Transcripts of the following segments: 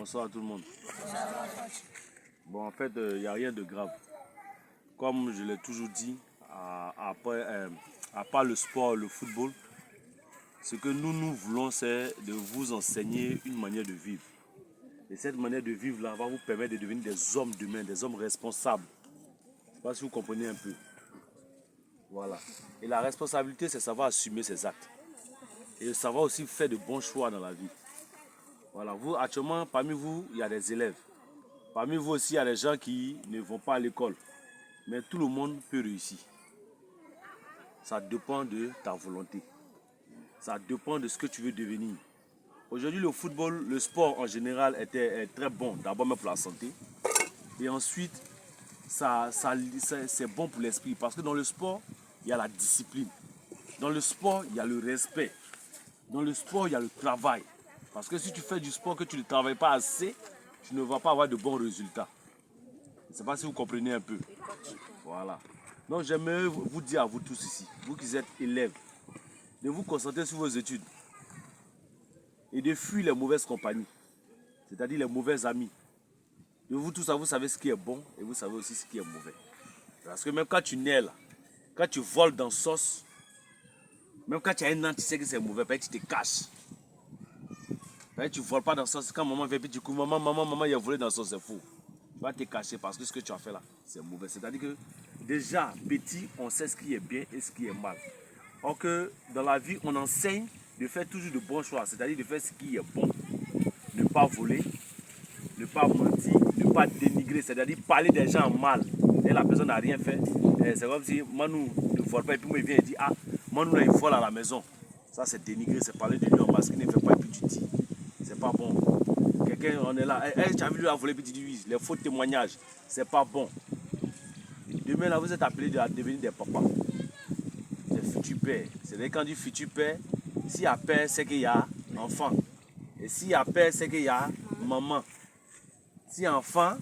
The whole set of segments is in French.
Bonsoir à tout le monde. Bon, en fait, il n'y a rien de grave. Comme je l'ai toujours dit, à part le sport, le football, ce que nous voulons, c'est de vous enseigner une manière de vivre. Et cette manière de vivre-là va vous permettre de devenir des hommes d'humain, des hommes responsables. Je ne sais pas si vous comprenez un peu. Voilà. Et la responsabilité, c'est savoir assumer ses actes. Et savoir aussi faire de bons choix dans la vie. Voilà. Vous, actuellement, parmi vous, il y a des élèves. Parmi vous aussi, il y a des gens qui ne vont pas à l'école. Mais tout le monde peut réussir. Ça dépend de ta volonté. Ça dépend de ce que tu veux devenir. Aujourd'hui, le football, le sport en général est très bon. D'abord même pour la santé. Et ensuite, c'est bon pour l'esprit. Parce que dans le sport, il y a la discipline. Dans le sport, il y a le respect. Dans le sport, il y a le travail. Parce que si tu fais du sport que tu ne travailles pas assez, tu ne vas pas avoir de bons résultats. Je ne sais pas si vous comprenez un peu. Voilà. Donc j'aimerais vous dire à vous tous ici, vous qui êtes élèves, de vous concentrer sur vos études et de fuir les mauvaises compagnies, c'est-à-dire les mauvais amis. De vous tous, vous savez ce qui est bon et vous savez aussi ce qui est mauvais. Parce que même quand tu nais là, quand tu voles dans sauce, même quand tu as un an, tu sais que c'est mauvais, tu te caches. Tu ne voles pas dans sauce, quand maman vient et tu dis maman, il a volé dans sauce, c'est faux. Tu vas te cacher parce que ce que tu as fait là, c'est mauvais. C'est-à-dire que déjà, petit, on sait ce qui est bien et ce qui est mal. Or que dans la vie, on enseigne de faire toujours de bons choix, c'est-à-dire de faire ce qui est bon. Ne pas voler, ne pas mentir, ne pas dénigrer, c'est-à-dire parler des gens mal. Et la personne n'a rien fait. C'est comme si Manu ne vole pas et puis moi il vient et dit ah, Manu là il vole à la maison. Ça c'est dénigrer, c'est parler de lui en bas, ce qu'il ne fait pas et puis tu dis. C'est pas bon. Quelqu'un, on est là, tu as vu lui a volé, puis tu dis oui, les faux témoignages, c'est pas bon. Demain là, vous êtes appelés à devenir des papas, des futurs pères. C'est-à-dire quand on dit futur père, s'il y a père, c'est qu'il y a enfant. Et s'il y a père, c'est qu'il y a maman. S'il y a enfant,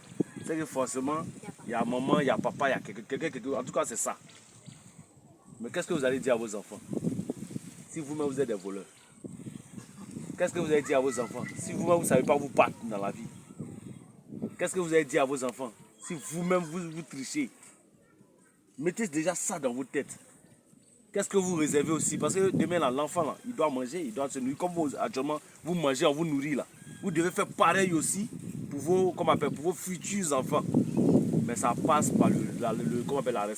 c'est que forcément, il y a maman, il y a papa, il y a quelqu'un. En tout cas, c'est ça. Mais qu'est-ce que vous allez dire à vos enfants si vous-même vous êtes des voleurs? Qu'est-ce que vous allez dire à vos enfants si vous-même vous ne savez pas vous battre dans la vie? Qu'est-ce que vous allez dire à vos enfants si vous-même vous trichez? Mettez déjà ça dans votre tête. Qu'est-ce que vous réservez aussi? Parce que demain, l'enfant, il doit manger, il doit se nourrir. Comme vous, actuellement, vous mangez, on vous nourrit là. Vous devez faire pareil aussi pour vos futurs enfants. Mais ça passe par la responsabilité.